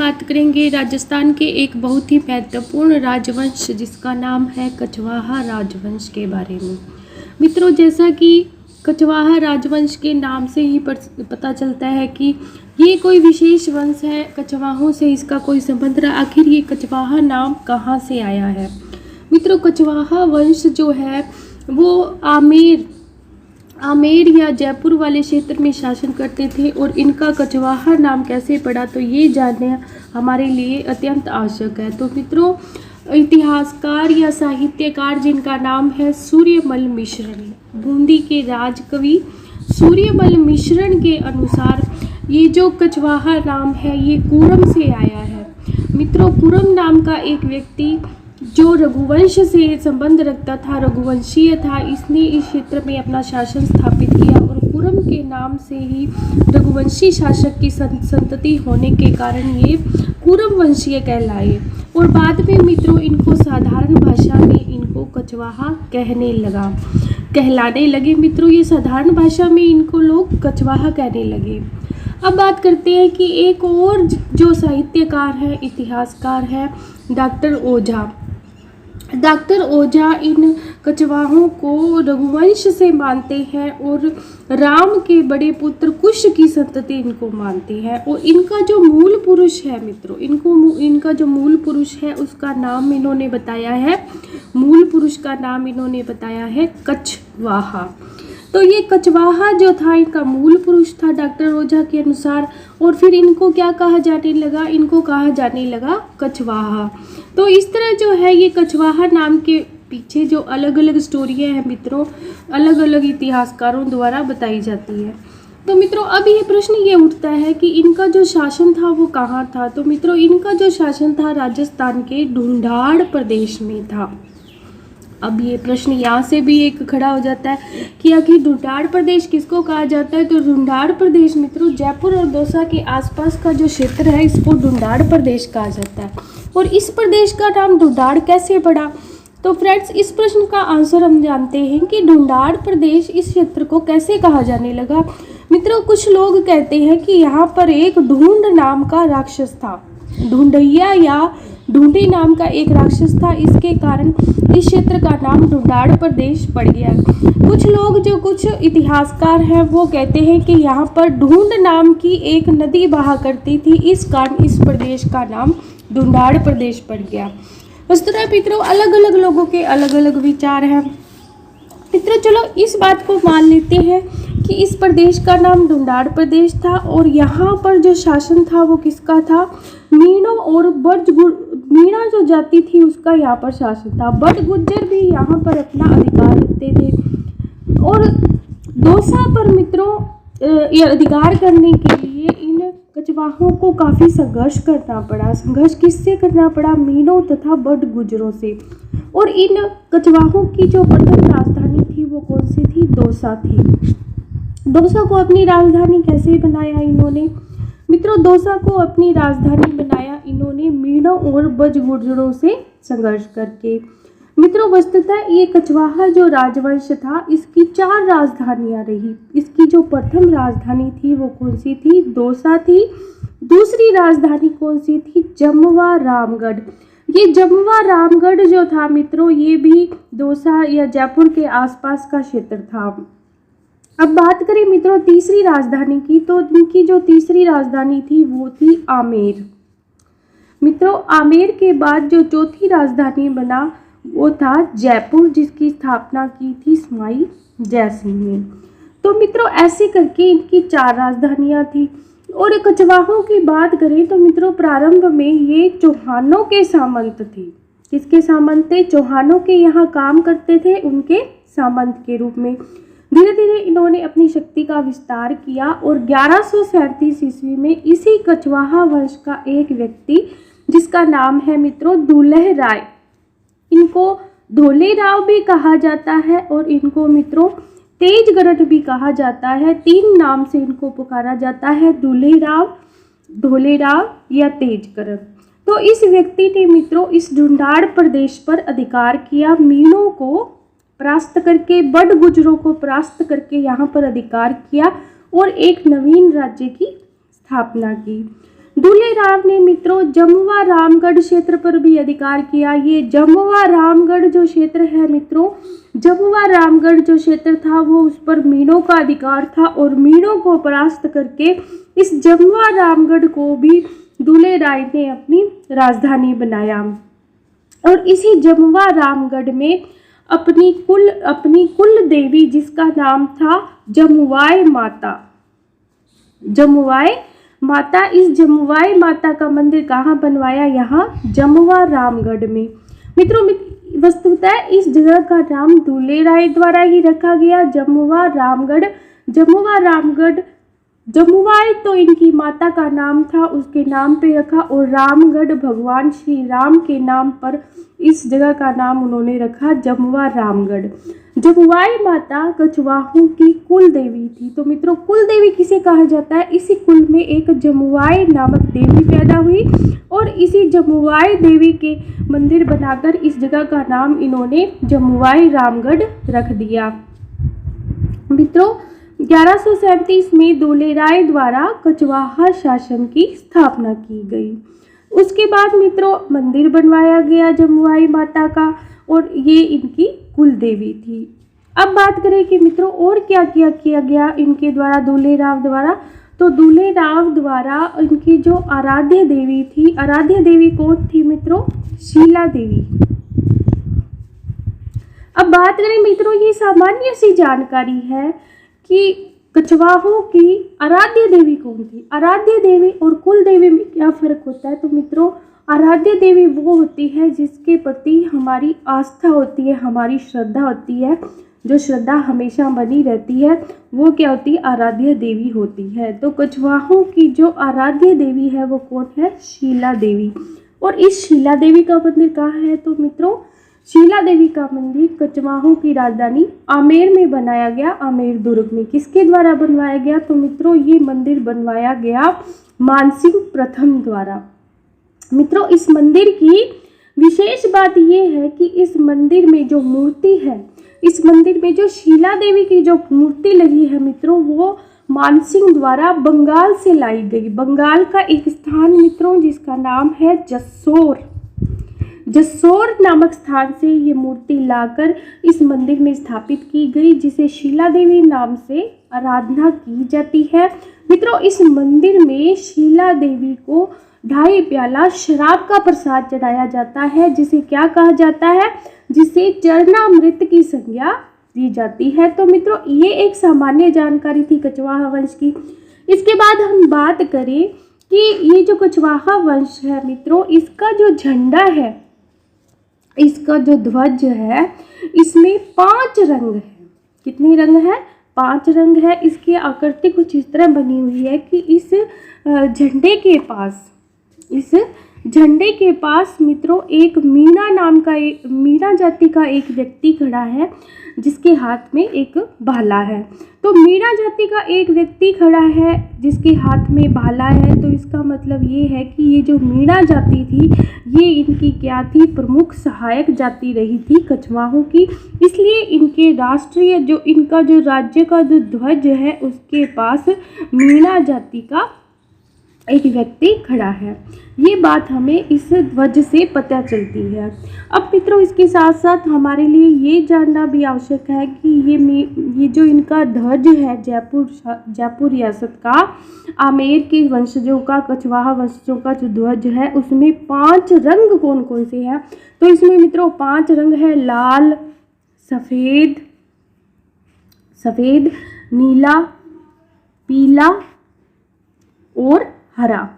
बात करेंगे राजस्थान के एक बहुत ही महत्वपूर्ण राजवंश जिसका नाम है कछवाहा राजवंश के बारे में। मित्रों, जैसा कि कछवाहा राजवंश के नाम से ही पता चलता है कि ये कोई विशेष वंश है, कछवाहों से इसका कोई संबंध रहा। आखिर ये कछवाहा नाम कहाँ से आया है? मित्रों, कछवाहा वंश जो है वो आमेर या जयपुर वाले क्षेत्र में शासन करते थे और इनका कछवाहा नाम कैसे पड़ा, तो ये जानना हमारे लिए अत्यंत आवश्यक है। तो मित्रों, इतिहासकार या साहित्यकार जिनका नाम है सूर्यमल मिश्रण, बूंदी के राजकवि सूर्यमल मिश्रण के अनुसार ये जो कछवाहा नाम है ये कुरम से आया है। मित्रों, कुरम नाम का एक व्यक्ति जो रघुवंश से संबंध रखता था, रघुवंशीय था, इसने इस क्षेत्र में अपना शासन स्थापित किया और कुरम के नाम से ही रघुवंशी शासक की संतति होने के कारण ये कुरम वंशीय कहलाए। और बाद में मित्रों इनको साधारण भाषा में इनको कछवाहा कहलाने लगे। मित्रों, ये साधारण भाषा में इनको लोग कछवाहा कहने लगे। अब बात करते हैं कि एक और जो साहित्यकार है, इतिहासकार है डॉक्टर ओझा इन कछवाहों को रघुवंश से मानते हैं और राम के बड़े पुत्र कुश की संतति इनको मानते हैं। और इनका जो मूल पुरुष है मित्रों, इनका जो मूल पुरुष है उसका नाम इन्होंने बताया है कछवाहा। तो ये कछवाहा जो था इनका मूल पुरुष था डॉक्टर ओझा के अनुसार। और फिर इनको क्या कहा जाने लगा? इनको कहा जाने लगा कछवाहा। तो इस तरह जो है ये कछवाहा नाम के पीछे जो अलग अलग स्टोरियाँ हैं मित्रों, अलग अलग इतिहासकारों द्वारा बताई जाती है। तो मित्रों, अब ये प्रश्न ये उठता है कि इनका जो शासन था वो कहाँ था? तो मित्रों, इनका जो शासन था राजस्थान के ढूंढाड़ प्रदेश में था। अब ये प्रश्न यहाँ से भी एक खड़ा हो जाता है कि आखिर ढूंढाड़ प्रदेश किसको कहा जाता है? तो ढूंढाड़ प्रदेश मित्रों जयपुर और दौसा के आसपास का जो क्षेत्र है इसको ढूंढाड़ प्रदेश कहा जाता है। और इस प्रदेश का नाम ढूंढाड़ कैसे पड़ा? तो फ्रेंड्स, इस प्रश्न का आंसर हम जानते हैं कि ढूंढाड़ प्रदेश इस क्षेत्र को कैसे कहा जाने लगा। मित्रों, कुछ लोग कहते हैं कि यहाँ पर एक ढूंढ नाम का राक्षस था, ढूंढैया या ढूंढी नाम का एक राक्षस था, इसके कारण इस क्षेत्र का नाम ढूंढाड़ प्रदेश पड़ गया। कुछ इतिहासकार हैं वो कहते हैं कि यहाँ पर ढूंढ नाम की एक नदी बहा करती थी, इस कारण इस प्रदेश का नाम ढूंढाड़ प्रदेश पड़ गया। उस तरह मित्रों अलग अलग लोगों के अलग अलग विचार हैं। मित्रों, चलो इस बात को मान लेते हैं कि इस प्रदेश का नाम ढूंढाड़ प्रदेश था और यहाँ पर जो शासन था वो किसका था? मीणों और मीणा जो जाति थी उसका यहाँ पर शासन था। बड़ गुज्जर भी यहाँ पर अपना अधिकार रखते थे। और दौसा पर मित्रों ये अधिकार करने के लिए इन कछवाहों को काफ़ी संघर्ष करना पड़ा। संघर्ष किससे करना पड़ा? मीणों तथा बड़ गुज्जरों से। और इन कछवाहों की जो प्रथम राजधानी थी वो कौन सी थी? दौसा थी। दौसा को अपनी राजधानी कैसे बनाया इन्होंने? मित्रों, दौसा को अपनी राजधानी बनाया इन्होंने मीणों और बड़ गुज्जरों से संघर्ष करके। मित्रों, वस्तुतः ये कछवाहा जो राजवंश था इसकी 4 राजधानियां रही। इसकी जो प्रथम राजधानी थी वो कौन सी थी? दौसा थी। दूसरी राजधानी कौन सी थी? जमवा रामगढ़। ये जमवा रामगढ़ जो था मित्रों ये भी दौसा या जयपुर के आसपास का क्षेत्र था। अब बात करें मित्रों तीसरी राजधानी की, तो इनकी जो तीसरी राजधानी थी वो थी आमेर। मित्रों, आमेर के बाद जो चौथी राजधानी बना वो था जयपुर, जिसकी स्थापना की थी स्वाई जयसिंह ने। तो मित्रों ऐसे करके इनकी 4 राजधानियां थी। और कछवाहों की बात करें तो मित्रों प्रारंभ में ये चौहानों के सामंत थे। किसके सामंत थे? चौहानों के यहाँ काम करते थे, उनके सामंत के रूप में। धीरे धीरे इन्होंने अपनी शक्ति का विस्तार किया और 1137 ईस्वी में इसी कछवाहा वंश का एक व्यक्ति जिसका नाम है मित्रों दुल्ह राय, इनको धोले राव भी कहा जाता है और इनको मित्रों तेजगरठ भी कहा जाता है। 3 नाम से इनको पुकारा जाता है, दुल्हे राव, धोले राव या तेजगरठ। तो इस व्यक्ति ने मित्रों इस ढूंढाड़ प्रदेश पर अधिकार किया, मीणों को परास्त करके, बड़ गुज्जरों को परास्त करके यहाँ पर अधिकार किया और एक नवीन राज्य की स्थापना की। दूल्हे राव ने मित्रों जमुआ रामगढ़ क्षेत्र पर भी अधिकार किया। ये जमुआ रामगढ़ जो क्षेत्र है मित्रों, जमुआ रामगढ़ जो क्षेत्र था वो उस पर मीणों का अधिकार था और मीणों को परास्त करके इस जमुआ रामगढ़ को भी दूल्हे राय ने अपनी राजधानी बनाया और इसी जमुआ रामगढ़ में अपनी कुल देवी जिसका नाम था जमुआई माता, जमुआई माता, इस जमुआई माता का मंदिर कहाँ बनवाया? यहाँ जमुआ रामगढ़ में। मित्रों वस्तुतः इस जगह का नाम दूल्हे राय द्वारा ही रखा गया, जमुआ रामगढ़। जमुआ रामगढ़, जमुआई तो इनकी माता का नाम था, उसके नाम पे रखा, और रामगढ़ भगवान श्री राम के नाम पर इस जगह का नाम उन्होंने रखा जमुआ रामगढ़। जमुआई माता कछवाहों की कुल देवी थी। तो मित्रों कुल देवी किसे कहा जाता है? इसी कुल में एक जमुआई नामक देवी पैदा हुई और इसी जमुआई देवी के मंदिर बनाकर इस जगह का नाम इन्होंने जमुआई रामगढ़ रख दिया। मित्रों 1137 में दूल्हे राय द्वारा कछवाहा शासन की स्थापना की गई। उसके बाद मित्रों मंदिर बनवाया गया जमुआई माता का और ये इनकी कुल देवी थी। अब बात करें कि मित्रों और क्या किया गया इनके द्वारा, दूल्हे राव द्वारा। तो दूल्हे राव द्वारा इनकी जो आराध्य देवी थी, आराध्य देवी कौन थी मित्रों? शीला देवी। अब बात करें मित्रों, ये सामान्य सी जानकारी है कि कछवाहों की आराध्य देवी कौन थी। आराध्य देवी और कुल देवी में क्या फर्क होता है? तो मित्रों आराध्य देवी वो होती है जिसके प्रति हमारी आस्था होती है, हमारी श्रद्धा होती है, जो श्रद्धा हमेशा बनी रहती है, वो क्या होती है? आराध्य देवी होती है। तो कछवाहों की जो आराध्य देवी है वो कौन है? शीला देवी। और इस शीला देवी का मंदिर कहाँ है? तो मित्रों शीला देवी का मंदिर कछवाहों की राजधानी आमेर में बनाया गया, आमेर दुर्ग में। किसके द्वारा बनवाया गया? तो मित्रों ये मंदिर बनवाया गया मानसिंह प्रथम द्वारा। मित्रों इस मंदिर की विशेष बात यह है कि इस मंदिर में जो मूर्ति है, इस मंदिर में जो शीला देवी की जो मूर्ति लगी है मित्रों, वो मानसिंह द्वारा बंगाल से लाई गई। बंगाल का एक स्थान मित्रों जिसका नाम है जसोर, जसोर नामक स्थान से ये मूर्ति लाकर इस मंदिर में स्थापित की गई, जिसे शीला देवी नाम से आराधना की जाती है। मित्रों इस मंदिर में शीला देवी को 2.5 प्याला शराब का प्रसाद चढ़ाया जाता है, जिसे क्या कहा जाता है? जिसे चरणामृत की संज्ञा दी जाती है। तो मित्रों ये एक सामान्य जानकारी थी कछवाहा वंश की। इसके बाद हम बात करें कि ये जो कछवाहा वंश है मित्रों, इसका जो झंडा है, इसका जो ध्वज है, इसमें 5 रंग है। कितने रंग है? 5 रंग है। इसकी आकृति कुछ इस तरह बनी हुई है कि इस झंडे के पास मित्रों एक मीणा जाति का एक व्यक्ति खड़ा है, जिसके हाथ में एक भाला है। तो मीणा जाति का एक व्यक्ति खड़ा है जिसके हाथ में भाला है, तो इसका मतलब ये है कि ये जो मीणा जाति थी ये इनकी क्या थी? प्रमुख सहायक जाति रही थी कछवाहों की। इसलिए इनके राष्ट्रीय जो इनका जो राज्य का जो ध्वज है उसके पास मीणा जाति का एक व्यक्ति खड़ा है। ये बात हमें इस ध्वज से पता चलती है। अब मित्रों इसके साथ साथ हमारे लिए ये जानना भी आवश्यक है कि ये जो इनका ध्वज है जयपुर रियासत का, आमेर के वंशजों का, कछवाहा वंशजों का जो ध्वज है उसमें 5 रंग कौन कौन से हैं? तो इसमें मित्रों 5 रंग है, लाल, सफ़ेद, नीला, पीला और हरा।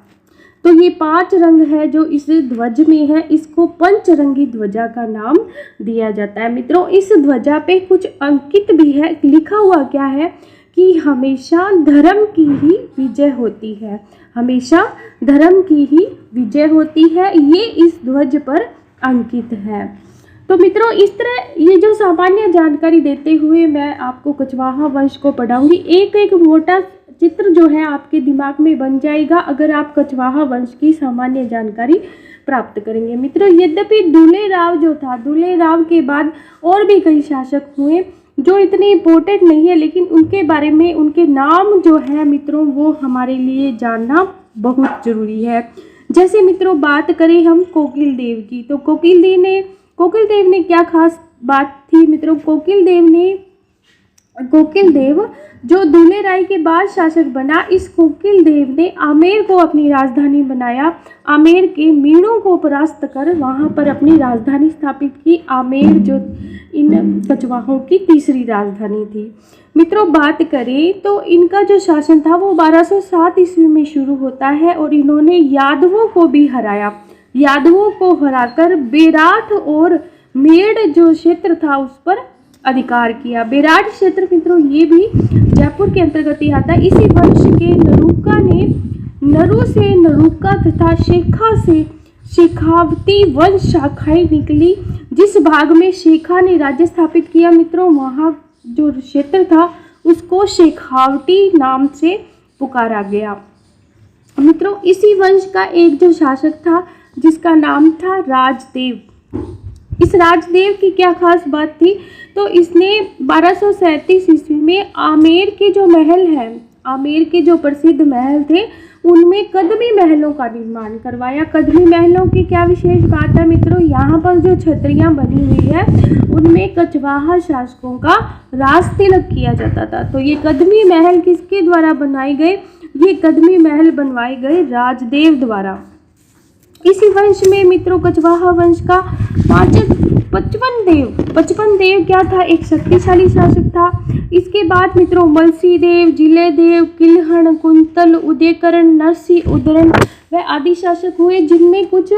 तो ये 5 रंग है जो इस ध्वज में है, इसको पंचरंगी ध्वजा का नाम दिया जाता है। मित्रों इस ध्वजा पे कुछ अंकित भी है, लिखा हुआ क्या है कि हमेशा धर्म की ही विजय होती है, हमेशा धर्म की ही विजय होती है, ये इस ध्वज पर अंकित है। तो मित्रों इस तरह ये जो सामान्य जानकारी देते हुए मैं आपको कछवाहा वंश को पढ़ाऊंगी। एक एक मोटा चित्र जो है आपके दिमाग में बन जाएगा अगर आप कछवाहा वंश की सामान्य जानकारी प्राप्त करेंगे। मित्रों यद्यपि दूल्हे राव जो था, दूल्हे राव के बाद और भी कई शासक हुए जो इतने इम्पोर्टेंट नहीं है, लेकिन उनके बारे में उनके नाम जो है मित्रों वो हमारे लिए जानना बहुत जरूरी है। जैसे मित्रों बात करें हम कोकिल देव की, तो कोकिल देव ने क्या खास बात थी मित्रों। कोकिल देव जो दूल्हे राय के बाद शासक बना, इस कोकिल देव ने आमेर को अपनी राजधानी बनाया। आमेर के मीणों को परास्त कर वहां पर अपनी राजधानी स्थापित की। आमेर जो इन कछवाहों की तीसरी राजधानी थी। मित्रों बात करें तो इनका जो शासन था वो 1207 ईस्वी में शुरू होता है और इन्होंने यादवों को भी हराया। यादवों को हराकर बेराठ और मेड़ जो क्षेत्र था उस पर अधिकार किया। बेराठ क्षेत्र मित्रों ये भी जयपुर के अंतर्गत ही आता है। इसी वंश के नरूका ने नरु से नरूका तथा शेखा से शेखावती वंश शाखाएं निकली। जिस भाग में शेखा ने राज्य स्थापित किया मित्रों, वहाँ जो क्षेत्र था उसको शेखावती नाम से पुकारा गया। मित्रों इसी वंश का एक जो शासक था जिसका नाम था राजदेव। इस राजदेव की क्या खास बात थी, तो इसने 1237 ईस्वी में आमेर के जो महल हैं, आमेर के जो प्रसिद्ध महल थे उनमें कदमी महलों का निर्माण करवाया। कदमी महलों की क्या विशेष बात है मित्रों, यहाँ पर जो छतरियाँ बनी हुई है उनमें कछवाहा शासकों का राज तिलक किया जाता था। तो ये कदमी महल किसके द्वारा बनाए गए, ये कदमी महल बनवाए गए राजदेव द्वारा। इसी वंश में मित्रों कछवाहा वंश का पचपन देव क्या था, एक शक्तिशाली शासक था। इसके बाद मित्रों मलसी देव, जिले देव, किलहण, कुंतल, उदयकरण, नरसी, उदरण व आदि शासक हुए, जिनमें कुछ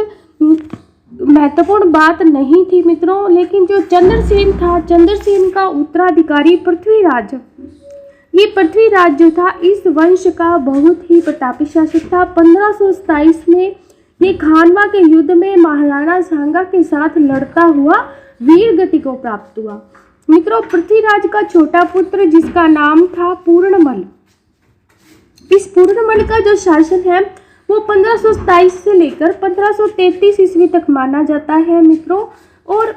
महत्वपूर्ण बात नहीं थी मित्रों। लेकिन जो चंद्रसेन था, चंद्रसेन का उत्तराधिकारी पृथ्वीराज, ये पृथ्वीराज जो था इस वंश का बहुत ही प्रतापी शासक था। 1527 में ये खानवा के युद्ध में महाराणा सांगा के साथ लड़ता हुआ वीर गति को प्राप्त हुआ। मित्रों पृथ्वीराज का छोटा पुत्र जिसका नाम था पूर्णमल, इस पूर्णमल का जो शासन है वो 1527 से लेकर 1533 ईस्वी तक माना जाता है मित्रों। और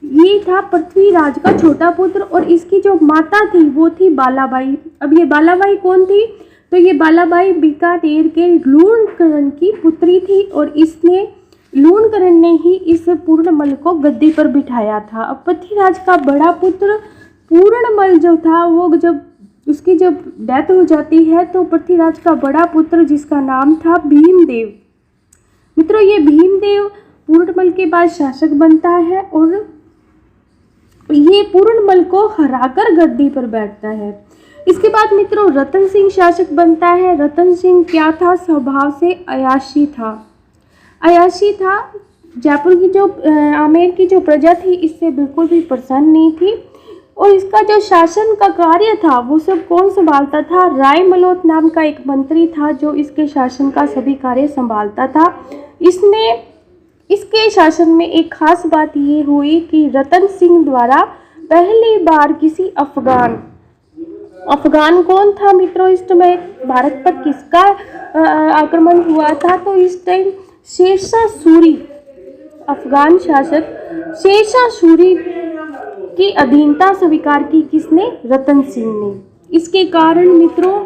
ये था पृथ्वीराज का छोटा पुत्र और इसकी जो माता थी वो थी बालाबाई। अब ये बालाबाई कौन थी, तो ये बालाबाई बीकानेर के लूणकरण की पुत्री थी और इसने लूणकरण ने ही इस पूर्णमल को गद्दी पर बिठाया था। अब पृथ्वीराज का बड़ा पुत्र पूर्णमल जो था वो जब डेथ हो जाती है तो पृथ्वीराज का बड़ा पुत्र जिसका नाम था भीमदेव, मित्रों ये भीमदेव पूर्णमल के बाद शासक बनता है और ये पूर्णमल को हराकर गद्दी पर बैठता है। इसके बाद मित्रों रतन सिंह शासक बनता है। रतन सिंह क्या था, स्वभाव से अयाशी था। जयपुर की जो आमेर की जो प्रजा थी इससे बिल्कुल भी प्रसन्न नहीं थी और इसका जो शासन का कार्य था वो सब कौन संभालता था, राय मलोत नाम का एक मंत्री था जो इसके शासन का सभी कार्य संभालता था। इसके शासन में एक खास बात ये हुई कि रतन सिंह द्वारा पहली बार किसी अफगान कौन था मित्रों, इस समय भारत पर किसका आक्रमण हुआ था, तो इस टाइम शेरशाह सूरी, अफगान शासक शेरशाह सूरी की अधीनता स्वीकार की किसने, रतन सिंह ने। इसके कारण मित्रों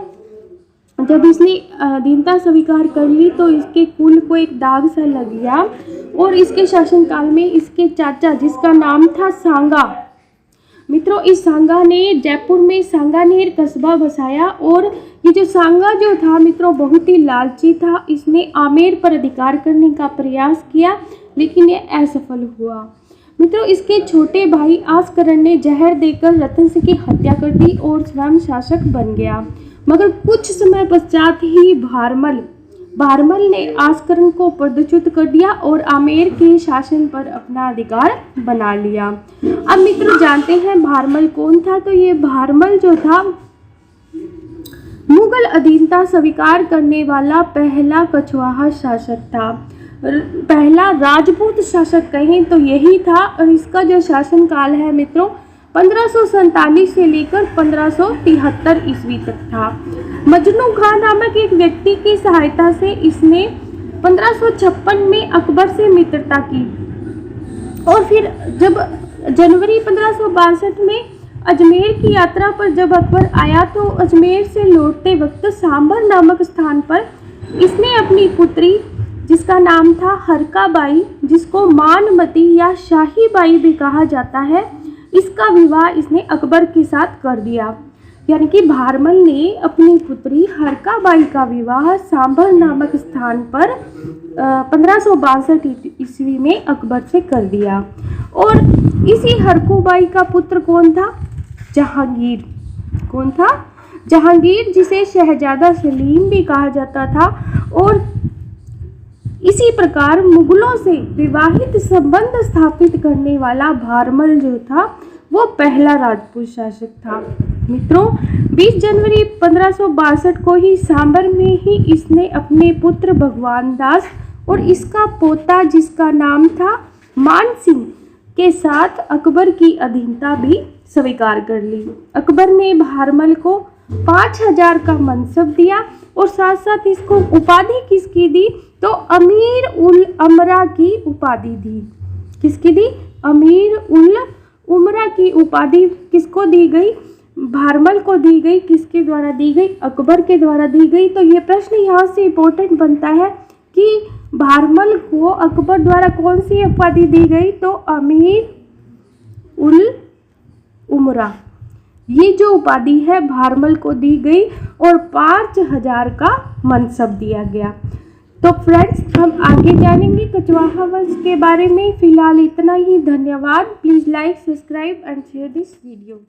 जब इसने अधीनता स्वीकार कर ली तो इसके कुल को एक दाग सा लग गया और इसके शासनकाल में इसके चाचा जिसका नाम था सांगा, मित्रों इस सांगा ने जयपुर में सांगानेर कस्बा बसाया और ये जो सांगा जो था मित्रों बहुत ही लालची था। इसने आमेर पर अधिकार करने का प्रयास किया लेकिन ये असफल हुआ। मित्रों इसके छोटे भाई आस्करण ने जहर देकर रतन सिंह की हत्या कर दी और स्वयं शासक बन गया। मगर कुछ समय पश्चात ही भारमल ने आस्करण को पदच्युत कर दिया और आमेर के शासन पर अपना अधिकार बना लिया। अब मित्र जानते हैं भारमल कौन था, तो ये भारमल जो था मुगल अधीनता स्वीकार करने वाला पहला कछवाहा शासक था, पहला राजपूत शासक कहें तो यही था। और इसका जो शासनकाल है मित्रों 1547 से लेकर 1573 ईस्वी तक था। मजनू खान नामक एक व्यक्ति की सहायता से इसने 1556 में अकबर से मित्रता की और फिर जब जनवरी 1562 में अजमेर की यात्रा पर जब अकबर आया तो अजमेर से लौटते वक्त सांभर नामक स्थान पर इसने अपनी पुत्री जिसका नाम था हरका बाई, जिसको मानमती या शाही बाई भी कहा जाता है, इसका विवाह इसने अकबर के साथ कर दिया। यानी कि भारमल ने अपनी पुत्री हरका बाई का विवाह सांभर नामक स्थान पर 1562 ईस्वी में अकबर से कर दिया। और इसी हरकू बाई का पुत्र कौन था? जहांगीर। कौन था? जहांगीर, जिसे शहजादा सलीम भी कहा जाता था। और इसी प्रकार मुगलों से विवाहित संबंध स्थापित करने वाला भारमल जो था वो पहला राजपूत शासक था। मित्रों, 20 जनवरी 1562 को ही सांभर में ही इसने अपने पुत्र भगवान दास और इसका पोता जिसका नाम था मान सिंह के साथ अकबर की अधीनता भी स्वीकार कर ली। अकबर ने भारमल को 5000 का मनसब दिया और साथ साथ इसको उपाधि किसकी दी? तो अमीर उल अमरा की उपाधि दी। किसकी दी? अमीर उल उमरा की उपाधि किसको दी गई? भारमल को दी गई। किसके द्वारा दी गई? अकबर के द्वारा दी गई। तो ये प्रश्न यहाँ से इम्पोर्टेंट बनता है कि भारमल को अकबर द्वारा कौन सी उपाधि दी गई? तो अमीर उल उमरा, ये जो उपाधि है भारमल को दी गई और 5000 का मनसब दिया गया। तो फ्रेंड्स, हम आगे जानेंगे कछवाहा वंश के बारे में। फिलहाल इतना ही। धन्यवाद। Please like, subscribe and share this video.